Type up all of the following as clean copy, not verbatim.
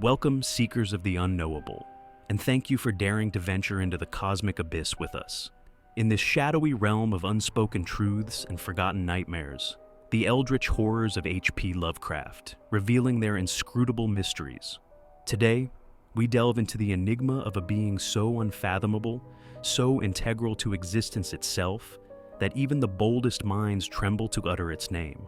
Welcome, seekers of the unknowable, and thank you for daring to venture into the cosmic abyss with us. In this shadowy realm of unspoken truths and forgotten nightmares, the eldritch horrors of H.P. Lovecraft, revealing their inscrutable mysteries. Today, we delve into the enigma of a being so unfathomable, so integral to existence itself, that even the boldest minds tremble to utter its name.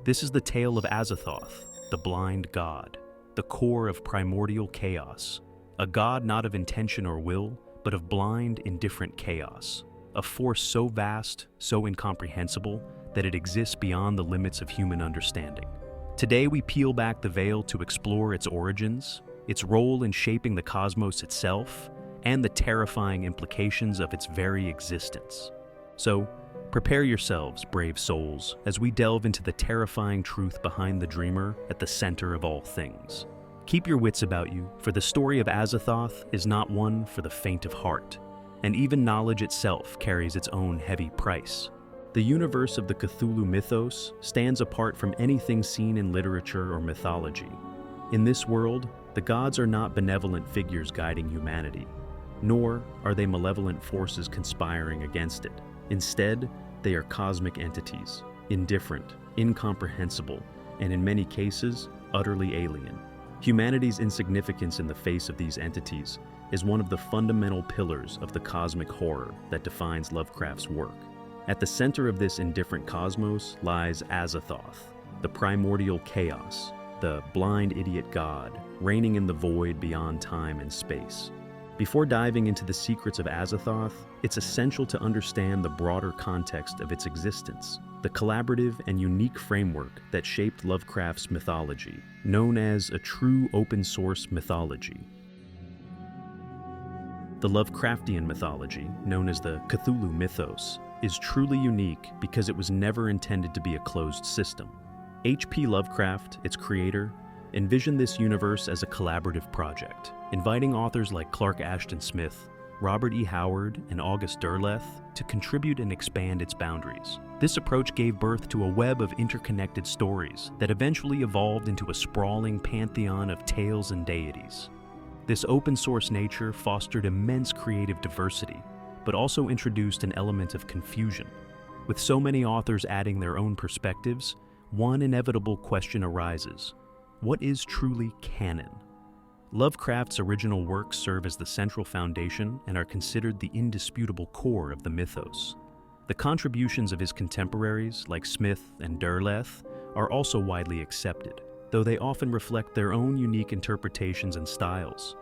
This is the tale of Azathoth, the blind god, the core of primordial chaos, a god not of intention or will, but of blind, indifferent chaos, a force so vast, so incomprehensible, that it exists beyond the limits of human understanding. Today we peel back the veil to explore its origins, its role in shaping the cosmos itself, and the terrifying implications of its very existence. So, prepare yourselves, brave souls, as we delve into the terrifying truth behind the dreamer at the center of all things. Keep your wits about you, for the story of Azathoth is not one for the faint of heart, and even knowledge itself carries its own heavy price. The universe of the Cthulhu mythos stands apart from anything seen in literature or mythology. In this world, the gods are not benevolent figures guiding humanity, nor are they malevolent forces conspiring against it. Instead, they are cosmic entities, indifferent, incomprehensible, and in many cases, utterly alien. Humanity's insignificance in the face of these entities is one of the fundamental pillars of the cosmic horror that defines Lovecraft's work. At the center of this indifferent cosmos lies Azathoth, the primordial chaos, the blind idiot god, reigning in the void beyond time and space. Before diving into the secrets of Azathoth, it's essential to understand the broader context of its existence, the collaborative and unique framework that shaped Lovecraft's mythology, known as a true open-source mythology. The Lovecraftian mythology, known as the Cthulhu mythos, is truly unique because it was never intended to be a closed system. H.P. Lovecraft, its creator, envisioned this universe as a collaborative project, inviting authors like Clark Ashton Smith, Robert E. Howard, and August Derleth to contribute and expand its boundaries. This approach gave birth to a web of interconnected stories that eventually evolved into a sprawling pantheon of tales and deities. This open-source nature fostered immense creative diversity, but also introduced an element of confusion. With so many authors adding their own perspectives, one inevitable question arises: what is truly canon? Lovecraft's original works serve as the central foundation and are considered the indisputable core of the mythos. The contributions of his contemporaries, like Smith and Derleth, are also widely accepted, though they often reflect their own unique interpretations and styles.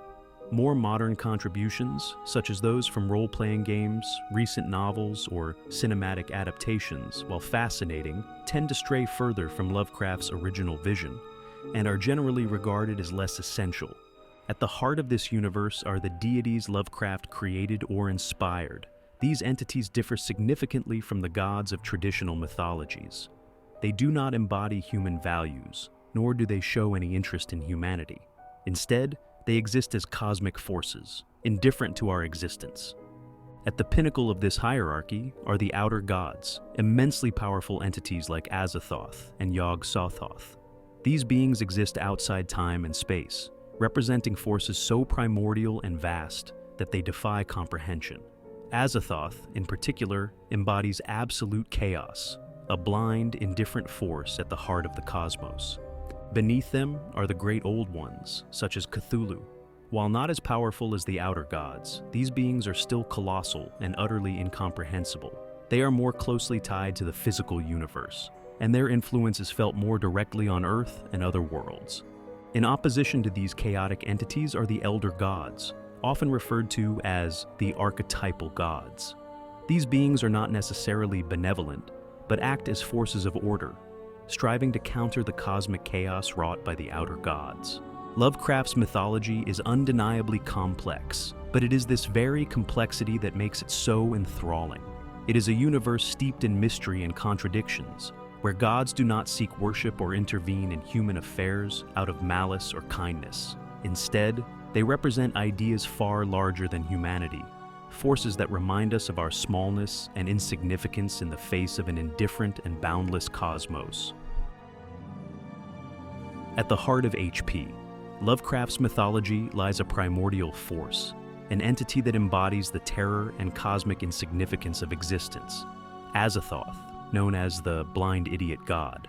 More modern contributions, such as those from role-playing games, recent novels, or cinematic adaptations, while fascinating, tend to stray further from Lovecraft's original vision, and are generally regarded as less essential. At the heart of this universe are the deities Lovecraft created or inspired. These entities differ significantly from the gods of traditional mythologies. They do not embody human values, nor do they show any interest in humanity. Instead, they exist as cosmic forces, indifferent to our existence. At the pinnacle of this hierarchy are the outer gods, immensely powerful entities like Azathoth and Yog-Sothoth. These beings exist outside time and space, representing forces so primordial and vast that they defy comprehension. Azathoth, in particular, embodies absolute chaos, a blind, indifferent force at the heart of the cosmos. Beneath them are the great old ones, such as Cthulhu. While not as powerful as the outer gods, these beings are still colossal and utterly incomprehensible. They are more closely tied to the physical universe, and their influence is felt more directly on Earth and other worlds. In opposition to these chaotic entities are the elder gods, often referred to as the archetypal gods. These beings are not necessarily benevolent, but act as forces of order, striving to counter the cosmic chaos wrought by the outer gods. Lovecraft's mythology is undeniably complex, but it is this very complexity that makes it so enthralling. It is a universe steeped in mystery and contradictions, where gods do not seek worship or intervene in human affairs out of malice or kindness. Instead, they represent ideas far larger than humanity, forces that remind us of our smallness and insignificance in the face of an indifferent and boundless cosmos. At the heart of H.P., Lovecraft's mythology lies a primordial force, an entity that embodies the terror and cosmic insignificance of existence, Azathoth, known as the blind idiot god.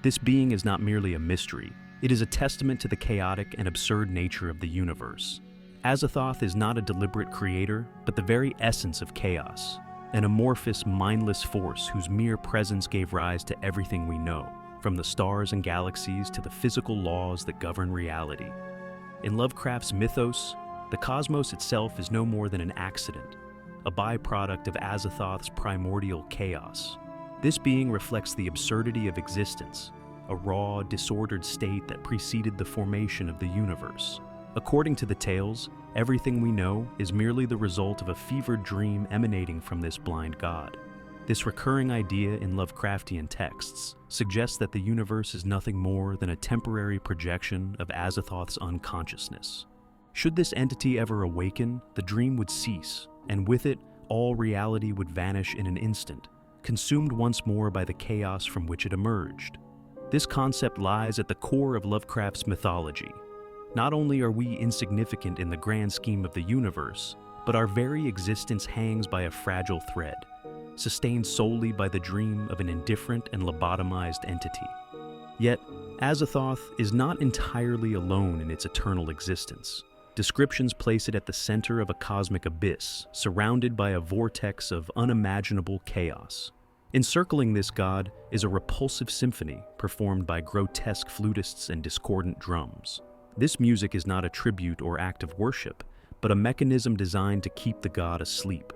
This being is not merely a mystery, it is a testament to the chaotic and absurd nature of the universe. Azathoth is not a deliberate creator, but the very essence of chaos, an amorphous, mindless force whose mere presence gave rise to everything we know, from the stars and galaxies to the physical laws that govern reality. In Lovecraft's mythos, the cosmos itself is no more than an accident, a byproduct of Azathoth's primordial chaos. This being reflects the absurdity of existence, a raw, disordered state that preceded the formation of the universe. According to the tales, everything we know is merely the result of a fevered dream emanating from this blind god. This recurring idea in Lovecraftian texts suggests that the universe is nothing more than a temporary projection of Azathoth's unconsciousness. Should this entity ever awaken, the dream would cease, and with it, all reality would vanish in an instant, consumed once more by the chaos from which it emerged. This concept lies at the core of Lovecraft's mythology. Not only are we insignificant in the grand scheme of the universe, but our very existence hangs by a fragile thread, sustained solely by the dream of an indifferent and lobotomized entity. Yet, Azathoth is not entirely alone in its eternal existence. Descriptions place it at the center of a cosmic abyss, surrounded by a vortex of unimaginable chaos. Encircling this god is a repulsive symphony performed by grotesque flutists and discordant drums. This music is not a tribute or act of worship, but a mechanism designed to keep the god asleep.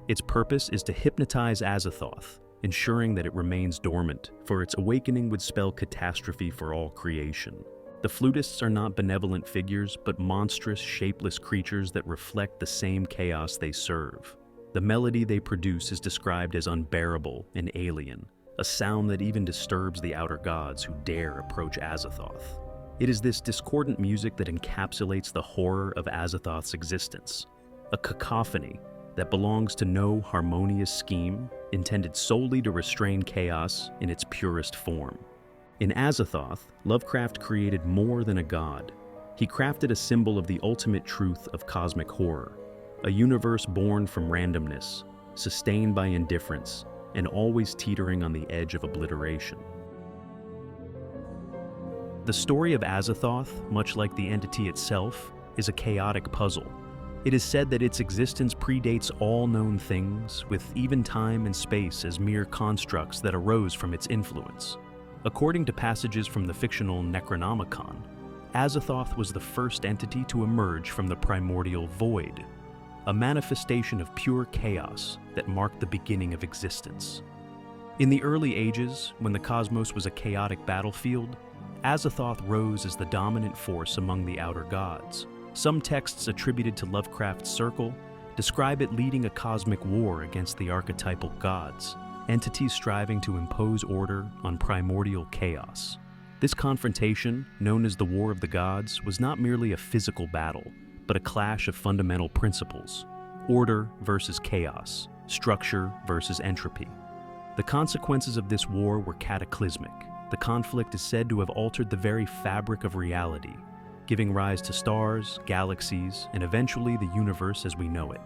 Its purpose is to hypnotize Azathoth, ensuring that it remains dormant, for its awakening would spell catastrophe for all creation. The flutists are not benevolent figures, but monstrous, shapeless creatures that reflect the same chaos they serve. The melody they produce is described as unbearable and alien, a sound that even disturbs the outer gods who dare approach Azathoth. It is this discordant music that encapsulates the horror of Azathoth's existence, a cacophony that belongs to no harmonious scheme intended solely to restrain chaos in its purest form. In Azathoth, Lovecraft created more than a god. He crafted a symbol of the ultimate truth of cosmic horror, a universe born from randomness, sustained by indifference, and always teetering on the edge of obliteration. The story of Azathoth, much like the entity itself, is a chaotic puzzle. It is said that its existence predates all known things, with even time and space as mere constructs that arose from its influence. According to passages from the fictional Necronomicon, Azathoth was the first entity to emerge from the primordial void, a manifestation of pure chaos that marked the beginning of existence. In the early ages, when the cosmos was a chaotic battlefield, Azathoth rose as the dominant force among the outer gods. Some texts attributed to Lovecraft's circle describe it leading a cosmic war against the archetypal gods, entities striving to impose order on primordial chaos. This confrontation, known as the War of the Gods, was not merely a physical battle, but a clash of fundamental principles: order versus chaos, structure versus entropy. The consequences of this war were cataclysmic. The conflict is said to have altered the very fabric of reality, giving rise to stars, galaxies, and eventually the universe as we know it.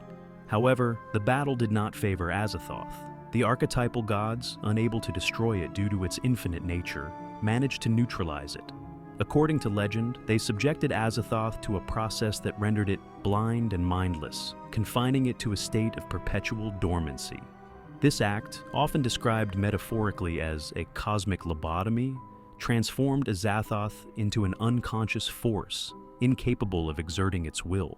However, the battle did not favor Azathoth. The archetypal gods, unable to destroy it due to its infinite nature, managed to neutralize it. According to legend, they subjected Azathoth to a process that rendered it blind and mindless, confining it to a state of perpetual dormancy. This act, often described metaphorically as a cosmic lobotomy, transformed Azathoth into an unconscious force, incapable of exerting its will.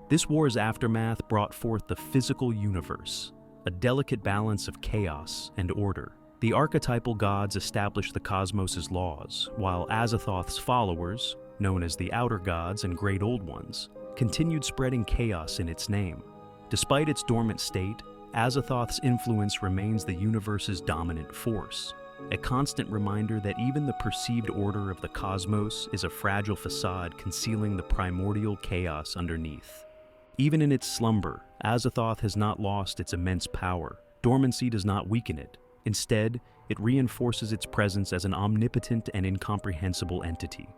This war's aftermath brought forth the physical universe, a delicate balance of chaos and order. The archetypal gods established the cosmos' laws, while Azathoth's followers, known as the Outer Gods and Great Old Ones, continued spreading chaos in its name. Despite its dormant state, Azathoth's influence remains the universe's dominant force, a constant reminder that even the perceived order of the cosmos is a fragile facade concealing the primordial chaos underneath. Even in its slumber, Azathoth has not lost its immense power. Dormancy does not weaken it. Instead, it reinforces its presence as an omnipotent and incomprehensible entity.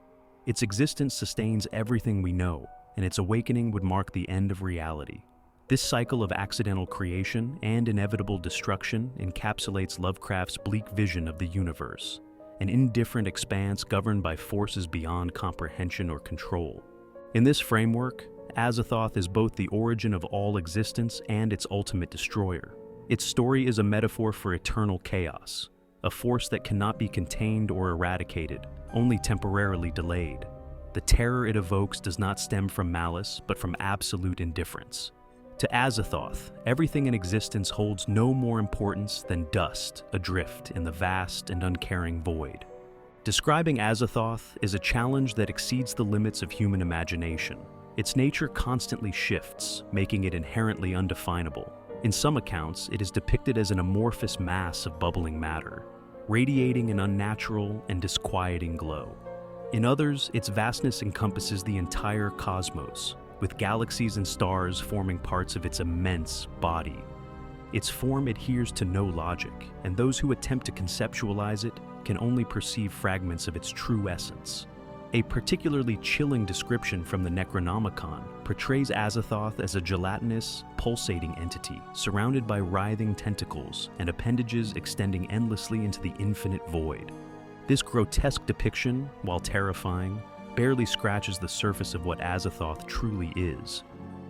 Its existence sustains everything we know, and its awakening would mark the end of reality. This cycle of accidental creation and inevitable destruction encapsulates Lovecraft's bleak vision of the universe, an indifferent expanse governed by forces beyond comprehension or control. In this framework, Azathoth is both the origin of all existence and its ultimate destroyer. Its story is a metaphor for eternal chaos, a force that cannot be contained or eradicated, only temporarily delayed. The terror it evokes does not stem from malice, but from absolute indifference. To Azathoth, everything in existence holds no more importance than dust adrift in the vast and uncaring void. Describing Azathoth is a challenge that exceeds the limits of human imagination. Its nature constantly shifts, making it inherently undefinable. In some accounts, it is depicted as an amorphous mass of bubbling matter, radiating an unnatural and disquieting glow. In others, its vastness encompasses the entire cosmos, with galaxies and stars forming parts of its immense body. Its form adheres to no logic, and those who attempt to conceptualize it can only perceive fragments of its true essence. A particularly chilling description from the Necronomicon portrays Azathoth as a gelatinous, pulsating entity surrounded by writhing tentacles and appendages extending endlessly into the infinite void. This grotesque depiction, while terrifying, barely scratches the surface of what Azathoth truly is.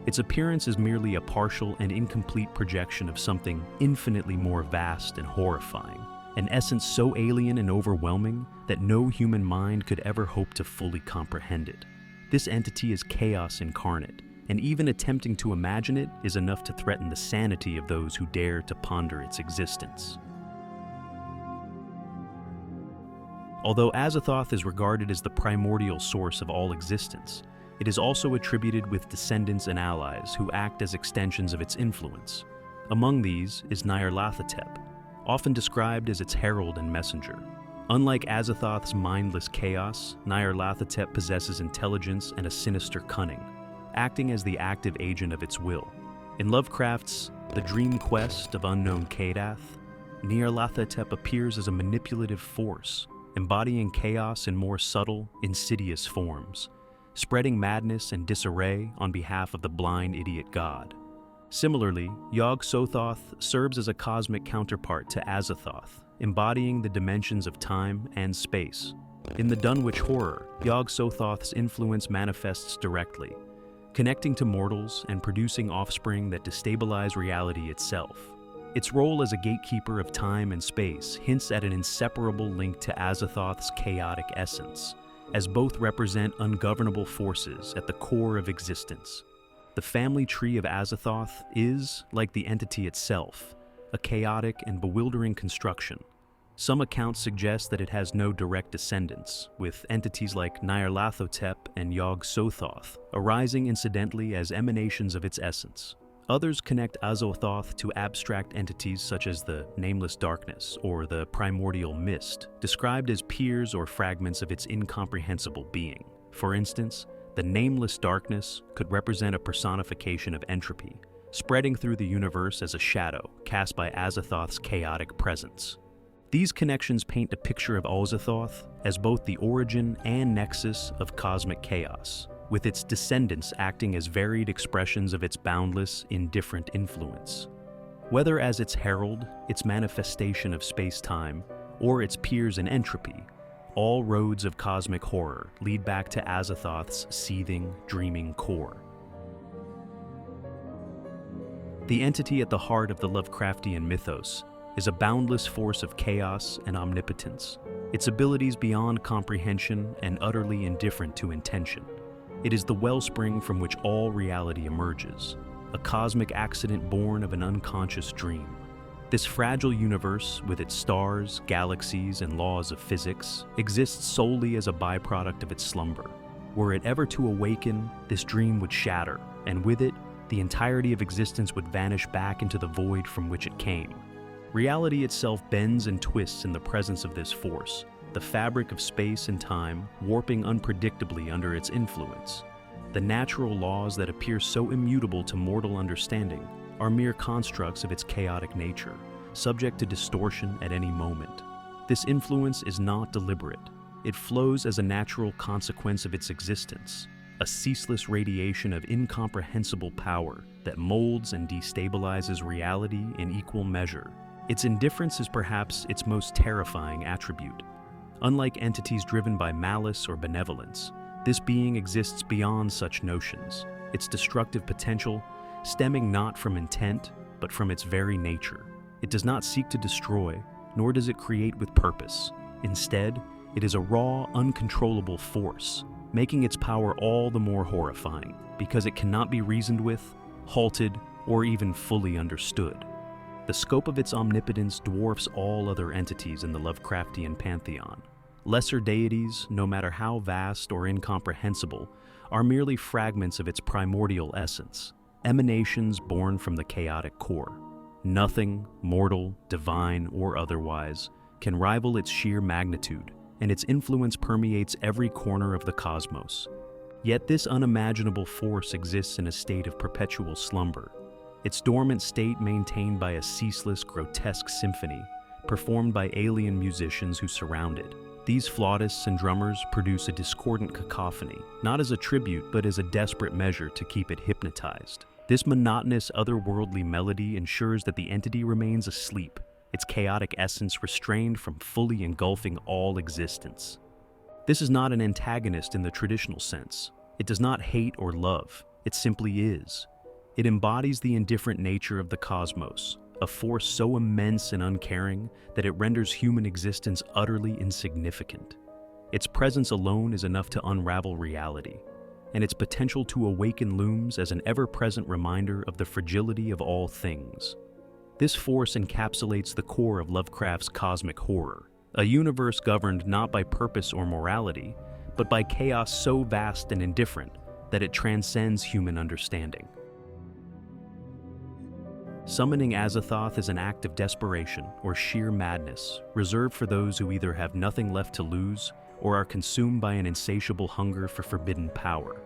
Its appearance is merely a partial and incomplete projection of something infinitely more vast and horrifying, an essence so alien and overwhelming that no human mind could ever hope to fully comprehend it. This entity is chaos incarnate, and even attempting to imagine it is enough to threaten the sanity of those who dare to ponder its existence. Although Azathoth is regarded as the primordial source of all existence, it is also attributed with descendants and allies who act as extensions of its influence. Among these is Nyarlathotep, often described as its herald and messenger. Unlike Azathoth's mindless chaos, Nyarlathotep possesses intelligence and a sinister cunning, acting as the active agent of its will. In Lovecraft's The Dream Quest of Unknown Kadath, Nyarlathotep appears as a manipulative force, embodying chaos in more subtle, insidious forms, spreading madness and disarray on behalf of the blind idiot god. Similarly, Yog-Sothoth serves as a cosmic counterpart to Azathoth, embodying the dimensions of time and space. In the Dunwich Horror, Yog-Sothoth's influence manifests directly, connecting to mortals and producing offspring that destabilize reality itself. Its role as a gatekeeper of time and space hints at an inseparable link to Azathoth's chaotic essence, as both represent ungovernable forces at the core of existence. The family tree of Azathoth is, like the entity itself, a chaotic and bewildering construction. Some accounts suggest that it has no direct descendants, with entities like Nyarlathotep and Yog-Sothoth arising incidentally as emanations of its essence. Others connect Azathoth to abstract entities such as the Nameless Darkness or the Primordial Mist, described as peers or fragments of its incomprehensible being. For instance, the Nameless Darkness could represent a personification of entropy, spreading through the universe as a shadow cast by Azathoth's chaotic presence. These connections paint a picture of Azathoth as both the origin and nexus of cosmic chaos, with its descendants acting as varied expressions of its boundless, indifferent influence. Whether as its herald, its manifestation of space-time, or its peers in entropy, all roads of cosmic horror lead back to Azathoth's seething, dreaming core. The entity at the heart of the Lovecraftian mythos is a boundless force of chaos and omnipotence, its abilities beyond comprehension and utterly indifferent to intention. It is the wellspring from which all reality emerges, a cosmic accident born of an unconscious dream. This fragile universe, with its stars, galaxies, and laws of physics, exists solely as a byproduct of its slumber. Were it ever to awaken, this dream would shatter, and with it, the entirety of existence would vanish back into the void from which it came. Reality itself bends and twists in the presence of this force, the fabric of space and time warping unpredictably under its influence. The natural laws that appear so immutable to mortal understanding are mere constructs of its chaotic nature, subject to distortion at any moment. This influence is not deliberate. it flows as a natural consequence of its existence, a ceaseless radiation of incomprehensible power that molds and destabilizes reality in equal measure. Its indifference is perhaps its most terrifying attribute. Unlike entities driven by malice or benevolence, this being exists beyond such notions, its destructive potential stemming not from intent, but from its very nature. It does not seek to destroy, nor does it create with purpose. Instead, it is a raw, uncontrollable force, making its power all the more horrifying, because it cannot be reasoned with, halted, or even fully understood. The scope of its omnipotence dwarfs all other entities in the Lovecraftian pantheon. Lesser deities, no matter how vast or incomprehensible, are merely fragments of its primordial essence, emanations born from the chaotic core. Nothing, mortal, divine, or otherwise, can rival its sheer magnitude, and its influence permeates every corner of the cosmos. Yet this unimaginable force exists in a state of perpetual slumber, its dormant state maintained by a ceaseless, grotesque symphony, performed by alien musicians who surround it. These flautists and drummers produce a discordant cacophony, not as a tribute but as a desperate measure to keep it hypnotized. This monotonous, otherworldly melody ensures that the entity remains asleep, its chaotic essence restrained from fully engulfing all existence. This is not an antagonist in the traditional sense. It does not hate or love, it simply is. It embodies the indifferent nature of the cosmos, a force so immense and uncaring that it renders human existence utterly insignificant. Its presence alone is enough to unravel reality, and its potential to awaken looms as an ever-present reminder of the fragility of all things. This force encapsulates the core of Lovecraft's cosmic horror, a universe governed not by purpose or morality, but by chaos so vast and indifferent that it transcends human understanding. Summoning Azathoth is an act of desperation or sheer madness, reserved for those who either have nothing left to lose or are consumed by an insatiable hunger for forbidden power.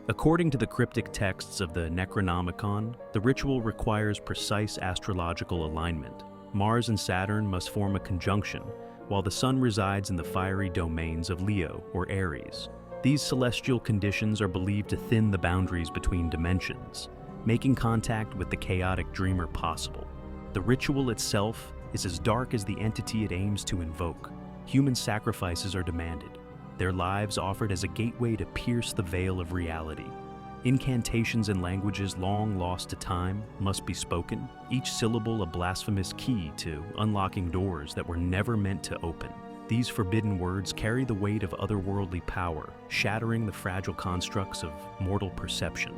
According to the cryptic texts of the Necronomicon, the ritual requires precise astrological alignment. Mars and Saturn must form a conjunction, while the Sun resides in the fiery domains of Leo or Aries. These celestial conditions are believed to thin the boundaries between dimensions, making contact with the chaotic dreamer possible. The ritual itself is as dark as the entity it aims to invoke. Human sacrifices are demanded, their lives offered as a gateway to pierce the veil of reality. Incantations in languages long lost to time must be spoken, each syllable a blasphemous key to unlocking doors that were never meant to open. These forbidden words carry the weight of otherworldly power, shattering the fragile constructs of mortal perception.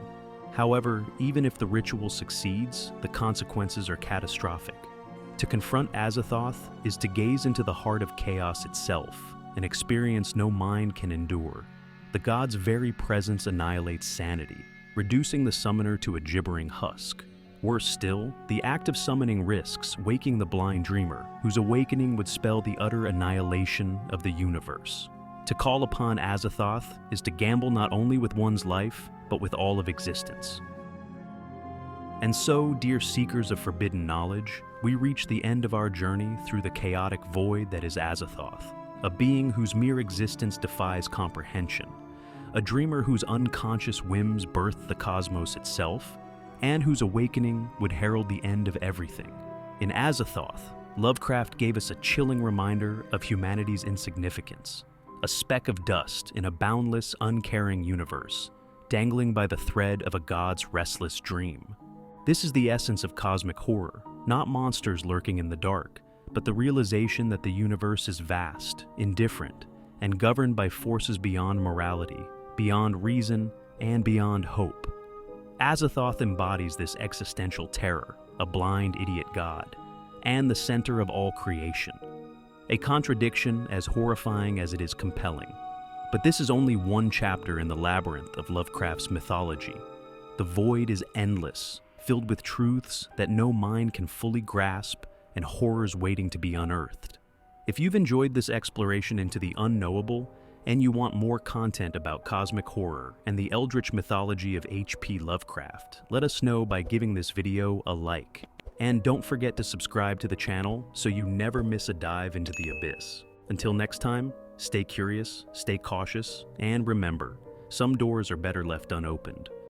However, even if the ritual succeeds, the consequences are catastrophic. To confront Azathoth is to gaze into the heart of chaos itself, an experience no mind can endure. The god's very presence annihilates sanity, reducing the summoner to a gibbering husk. Worse still, the act of summoning risks waking the blind dreamer, whose awakening would spell the utter annihilation of the universe. To call upon Azathoth is to gamble not only with one's life, but with all of existence. And so, dear seekers of forbidden knowledge, we reach the end of our journey through the chaotic void that is Azathoth, a being whose mere existence defies comprehension, a dreamer whose unconscious whims birthed the cosmos itself, and whose awakening would herald the end of everything. In Azathoth, Lovecraft gave us a chilling reminder of humanity's insignificance, a speck of dust in a boundless, uncaring universe, dangling by the thread of a god's restless dream. This is the essence of cosmic horror, not monsters lurking in the dark, but the realization that the universe is vast, indifferent, and governed by forces beyond morality, beyond reason, and beyond hope. Azathoth embodies this existential terror, a blind idiot god, and the center of all creation. A contradiction as horrifying as it is compelling. But this is only one chapter in the labyrinth of Lovecraft's mythology. The void is endless, filled with truths that no mind can fully grasp and horrors waiting to be unearthed. If you've enjoyed this exploration into the unknowable, and you want more content about cosmic horror and the eldritch mythology of H.P. Lovecraft, let us know by giving this video a like. And don't forget to subscribe to the channel so you never miss a dive into the abyss. Until next time, Stay curious, stay cautious, and remember, some doors are better left unopened.